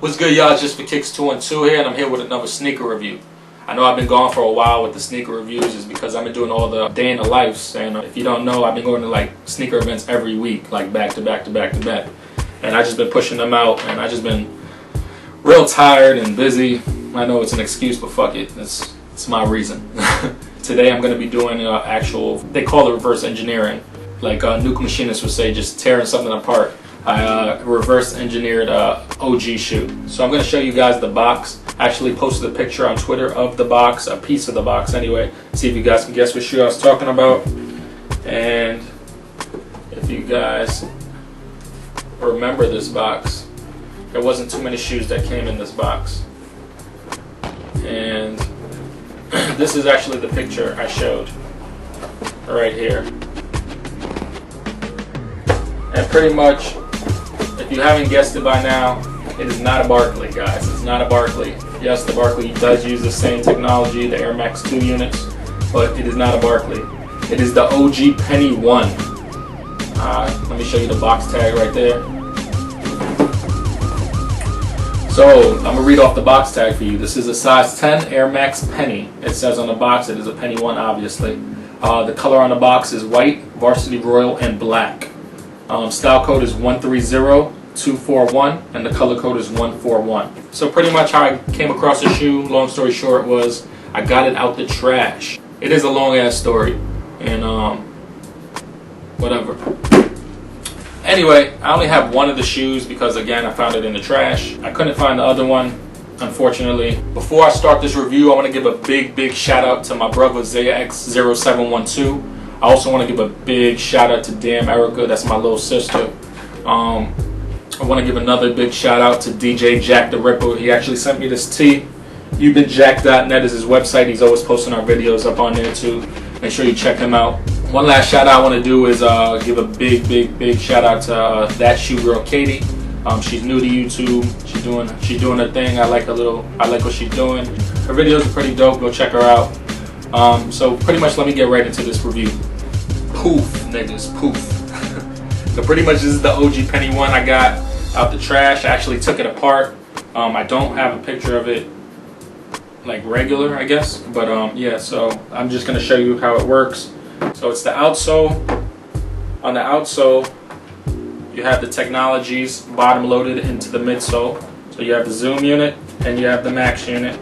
What's good, y'all? It's just for Kicks 212 here, and I'm here with another sneaker review. I know I've been gone for a while with the sneaker reviews is because I've been doing all the day in the lives, and if you don't know, I've been going to like sneaker events every week, like back to back to back to back, and I just been pushing them out, and I just been real tired and busy. I know it's an excuse, but fuck it, it's my reason. Today I'm going to be doing actual, they call it reverse engineering, like Nuke Machinists would say, just tearing something apart. I reverse engineered OG shoe. So I'm going to show you guys the box. I actually posted a picture on Twitter of the box, a piece of the box anyway. See if you guys can guess what shoe I was talking about. And if you guys remember this box, there wasn't too many shoes that came in this box. And this is actually the picture I showed right here. And pretty much, if you haven't guessed it by now, it is not a Barkley, guys. It's not a Barkley. Yes, the Barkley does use the same technology, the Air Max 2 units, but it is not a Barkley. It is the OG Penny 1. Let me show you the box tag right there. So, I'm going to read off the box tag for you. This is a size 10 Air Max Penny. It says on the box it is a Penny 1, obviously. The color on the box is white, Varsity Royal, and black. Style code is 130241 and the color code is 141. So pretty much how I came across the shoe, long story short, was I got it out the trash. It is a long ass story and whatever. Anyway, I only have one of the shoes because again I found it in the trash. I couldn't find the other one, unfortunately. Before I start this review, I want to give a big shout out to my brother ZayaX0712. I also want to give a big shout out to Damn Erica, that's my little sister. I want to give another big shout out to DJ Jack the Ripper. He actually sent me this tee. You'veBeenJack.net is his website. He's always posting our videos up on there too. Make sure you check him out. One last shout out I want to do is give a big shout out to That Shoe Girl Katie. She's new to YouTube. She's doing her thing. I like what she's doing. Her videos are pretty dope. Go check her out. So pretty much let me get right into this review. Poof, niggas, poof. So pretty much this is the OG Penny 1 I got out the trash. I actually took it apart. I don't have a picture of it like regular, I guess. But yeah, so I'm just going to show you how it works. So it's the outsole. On the outsole, you have the Technologies bottom loaded into the midsole. So you have the Zoom unit and you have the Max unit.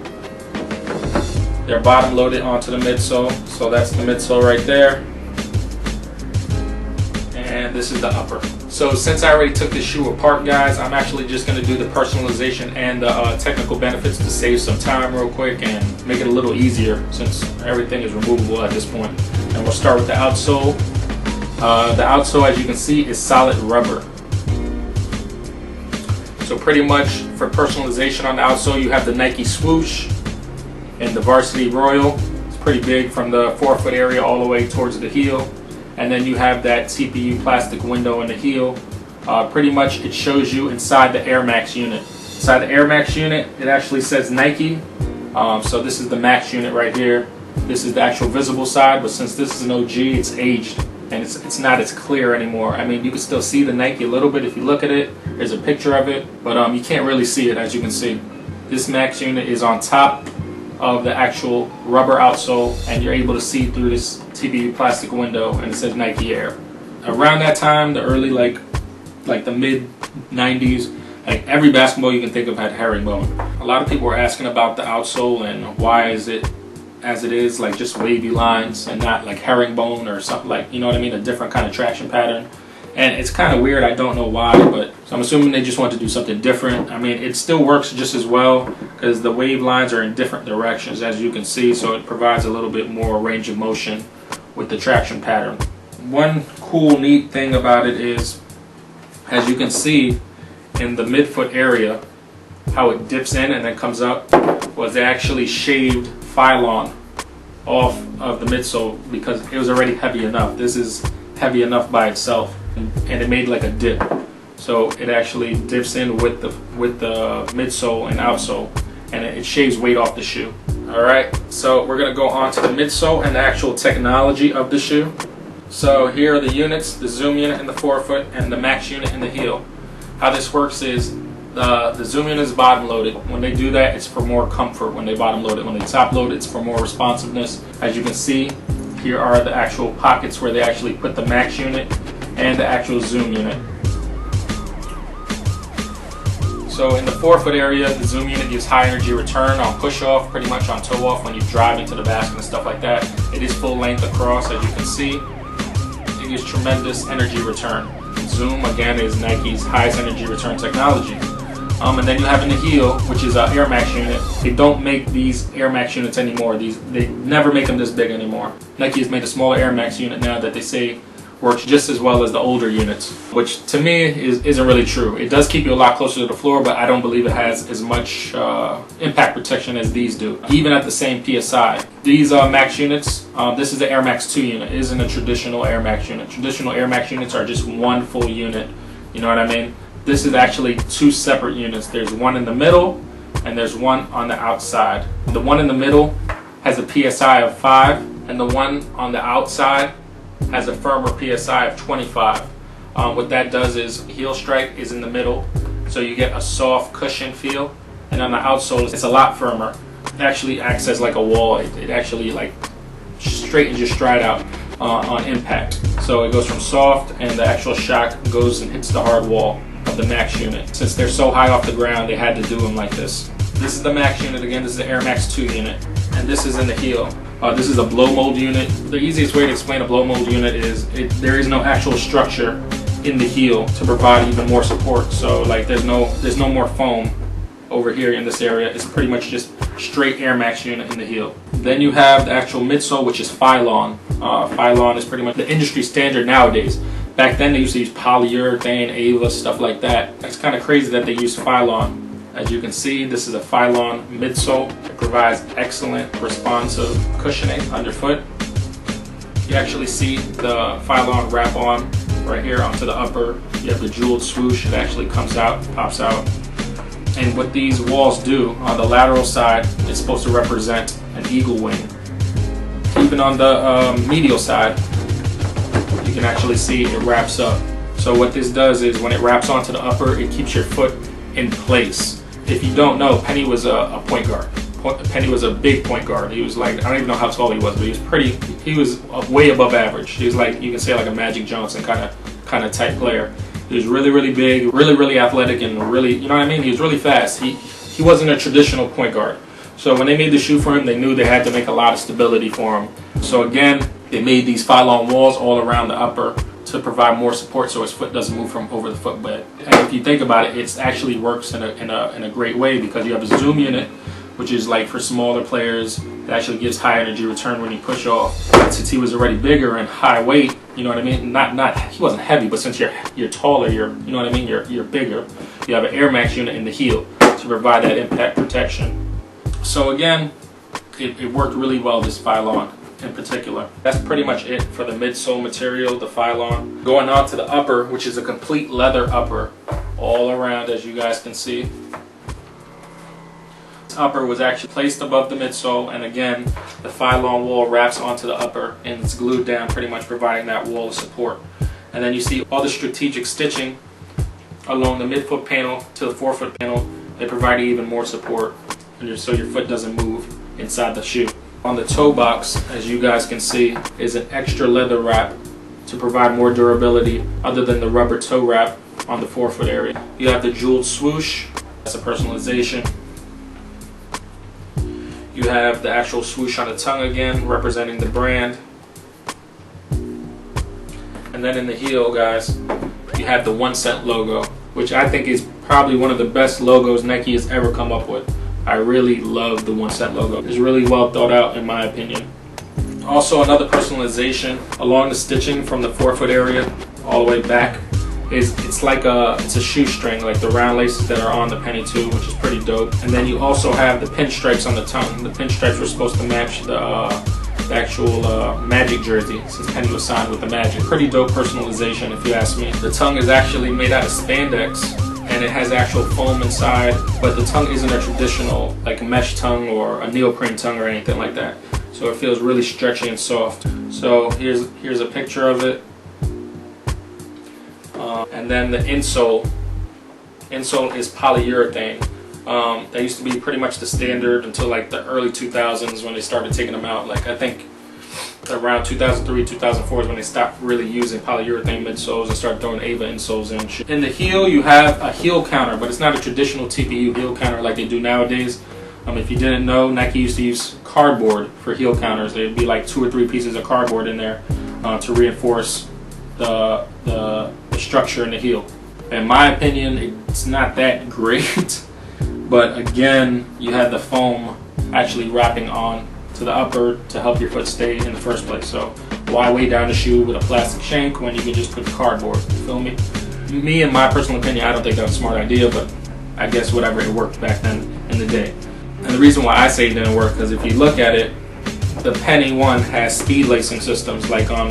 They're bottom loaded onto the midsole. So that's the midsole right there. And this is the upper. So since I already took this shoe apart, guys, I'm actually just going to do the personalization and the technical benefits to save some time real quick and make it a little easier since everything is removable at this point. And we'll start with the outsole. The outsole, as you can see, is solid rubber. So pretty much for personalization on the outsole, you have the Nike swoosh and the Varsity Royal. It's pretty big from the forefoot area all the way towards the heel. And then you have that TPU plastic window in the heel. Pretty much it shows you inside the Air Max unit. Inside the Air Max unit, it actually says Nike. So this is the Max unit right here. This is the actual visible side, but since this is an OG, it's aged. And it's not as clear anymore. I mean, you can still see the Nike a little bit if you look at it. There's a picture of it, but you can't really see it, as you can see. This Max unit is on top of the actual rubber outsole, and you're able to see through this TPU plastic window, and it says Nike Air. Around that time, the early like the mid 90s, like every basketball you can think of had herringbone. A lot of people were asking about the outsole and why is it as it is, like just wavy lines and not like herringbone or something, like, you know what I mean, a different kind of traction pattern. And it's kind of weird, I don't know why, but so I'm assuming they just want to do something different. I mean, it still works just as well because the wave lines are in different directions, as you can see, so it provides a little bit more range of motion with the traction pattern. One cool, neat thing about it is, as you can see in the midfoot area, how it dips in and then comes up, was they actually shaved Phylon off of the midsole because it was already heavy enough. This is heavy enough by itself. And it made like a dip, so it actually dips in with the midsole and outsole, and it shaves weight off the shoe. All right, so we're gonna go on to the midsole and the actual technology of the shoe. So here are the units, the Zoom unit in the forefoot and the Max unit in the heel. How this works is The Zoom unit is bottom loaded. When they do that, it's for more comfort when they bottom load it. When they top load it, it's for more responsiveness. As you can see, here are the actual pockets where they actually put the Max unit and the actual Zoom unit. So in the forefoot area, the Zoom unit gives high energy return on push off, pretty much on toe off when you drive into the basket and stuff like that. It is full length across, as you can see. It gives tremendous energy return. Zoom, again, is Nike's highest energy return technology. And then you have in the heel, which is an Air Max unit. They don't make these Air Max units anymore. They never make them this big anymore. Nike has made a smaller Air Max unit now that they say works just as well as the older units, which to me isn't really true. It does keep you a lot closer to the floor, but I don't believe it has as much impact protection as these do, even at the same PSI. These Max units, this is the Air Max 2 unit. It isn't a traditional Air Max unit. Traditional Air Max units are just one full unit. You know what I mean? This is actually two separate units. There's one in the middle and there's one on the outside. The one in the middle has a PSI of 5 and the one on the outside has a firmer PSI of 25. What that does is heel strike is in the middle, so you get a soft cushion feel, and on the outsole it's a lot firmer. It actually acts as like a wall. It actually like straightens your stride out on impact. So it goes from soft, and the actual shock goes and hits the hard wall of the Max unit. Since they're so high off the ground, they had to do them like this. This is the Max unit again. This is the Air Max 2 unit, and this is in the heel. This is a blow mold unit. The easiest way to explain a blow mold unit is there is no actual structure in the heel to provide even more support. So like there's no more foam over here in this area. It's pretty much just straight Air Max unit in the heel. Then you have the actual midsole, which is Phylon. Phylon is pretty much the industry standard nowadays. Back then they used to use polyurethane, Ava, stuff like that. It's kind of crazy that they use Phylon. As you can see, this is a Phylon midsole. It provides excellent responsive cushioning underfoot. You actually see the Phylon wrap on right here onto the upper. You have the jeweled swoosh. It actually comes out, pops out. And what these walls do on the lateral side, it's supposed to represent an eagle wing. Even on the medial side, you can actually see it wraps up. So what this does is when it wraps onto the upper, it keeps your foot in place. If you don't know, Penny was a point guard. Penny was a big point guard. He was like, I don't even know how tall he was, but he was way above average. He was like, you can say like a Magic Johnson kind of type player. He was really, really big, really, really athletic, and really, you know what I mean? He was really fast. He wasn't a traditional point guard. So when they made the shoe for him, they knew they had to make a lot of stability for him. So again, they made these Phylon walls all around the upper to provide more support so his foot doesn't move from over the footbed. And if you think about it, it actually works in a great way, because you have a Zoom unit, which is like for smaller players. It actually gives high energy return when you push off. Since he was already bigger and high weight, you know what I mean? He wasn't heavy, but since you're taller, you know what I mean? You're bigger. You have an Air Max unit in the heel to provide that impact protection. So again, it worked really well, this Phylon in particular. That's pretty much it for the midsole material, the Phylon. Going on to the upper, which is a complete leather upper all around, as you guys can see. This upper was actually placed above the midsole, and again, the Phylon wall wraps onto the upper and it's glued down, pretty much providing that wall of support. And then you see all the strategic stitching along the midfoot panel to the forefoot panel. They provide even more support, so your foot doesn't move inside the shoe. On the toe box, as you guys can see, is an extra leather wrap to provide more durability other than the rubber toe wrap on the forefoot area. You have the jeweled swoosh, that's a personalization. You have the actual swoosh on the tongue again, representing the brand. And then in the heel, guys, you have the 1 cent logo, which I think is probably one of the best logos Nike has ever come up with. I really love the 1 cent logo. It's really well thought out in my opinion. Also, another personalization along the stitching from the forefoot area all the way back is it's a shoestring, like the round laces that are on the Penny 2, which is pretty dope. And then you also have the pinstripes on the tongue. The pinstripes were supposed to match the actual Magic jersey, since Penny was signed with the Magic. Pretty dope personalization if you ask me. The tongue is actually made out of spandex, and it has actual foam inside, but the tongue isn't a traditional like a mesh tongue or a neoprene tongue or anything like that. So it feels really stretchy and soft. So here's a picture of it. And then the insole insole is polyurethane. That used to be pretty much the standard until like the early 2000s when they started taking them out. Like I think around 2003, 2004 is when they stopped really using polyurethane midsoles and started throwing Ava insoles in. In the heel, you have a heel counter, but it's not a traditional TPU heel counter like they do nowadays. If you didn't know, Nike used to use cardboard for heel counters. There'd be like 2 or 3 pieces of cardboard in there to reinforce the structure in the heel. In my opinion, it's not that great, but again, you have the foam actually wrapping on to the upper to help your foot stay in the first place. So why weigh down the shoe with a plastic shank when you can just put cardboard? You feel me? Me, in my personal opinion, I don't think that's a smart idea, but I guess whatever, it worked back then in the day. And the reason why I say it didn't work, because if you look at it, the Penny One has speed lacing systems like on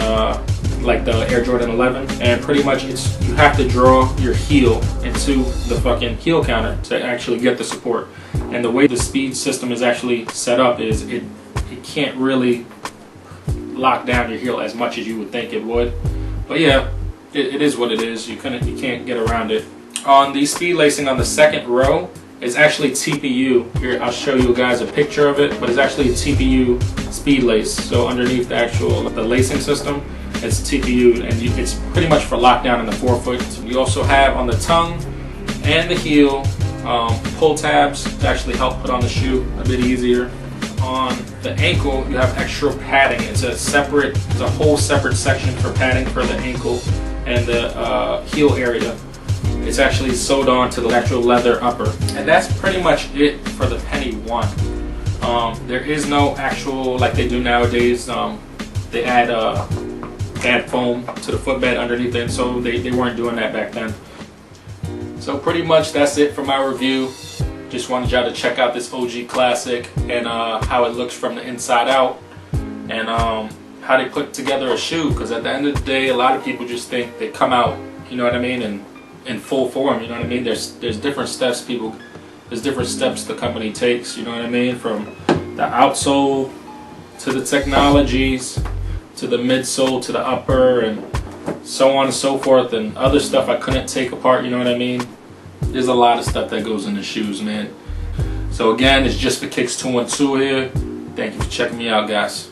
like the Air Jordan 11, and pretty much you have to draw your heel into the fucking heel counter to actually get the support. And the way the speed system is actually set up is it can't really lock down your heel as much as you would think it would. But yeah, it is what it is. You can't get around it. On the speed lacing on the second row is actually TPU. Here, I'll show you guys a picture of it, but it's actually a TPU speed lace. So underneath the lacing system, it's TPU, and it's pretty much for lockdown in the forefoot. You also have on the tongue and the heel pull tabs to actually help put on the shoe a bit easier. On the ankle, you have extra padding. It's a whole separate section for padding for the ankle and the heel area. It's actually sewed on to the actual leather upper. And that's pretty much it for the Penny One. There is no actual, like they do nowadays, they add foam to the footbed underneath it, so they weren't doing that back then. So pretty much that's it for my review. Just wanted y'all to check out this OG classic and how it looks from the inside out, and how they put together a shoe, because at the end of the day, a lot of people just think they come out, you know what I mean, and in full form, you know what I mean. There's different steps the company takes, you know what I mean, from the outsole to the technologies to the midsole to the upper and so on and so forth, and other stuff I couldn't take apart, you know what I mean. There's a lot of stuff that goes into shoes, man. So again, it's Just for Kicks 212 here. Thank you for checking me out, guys.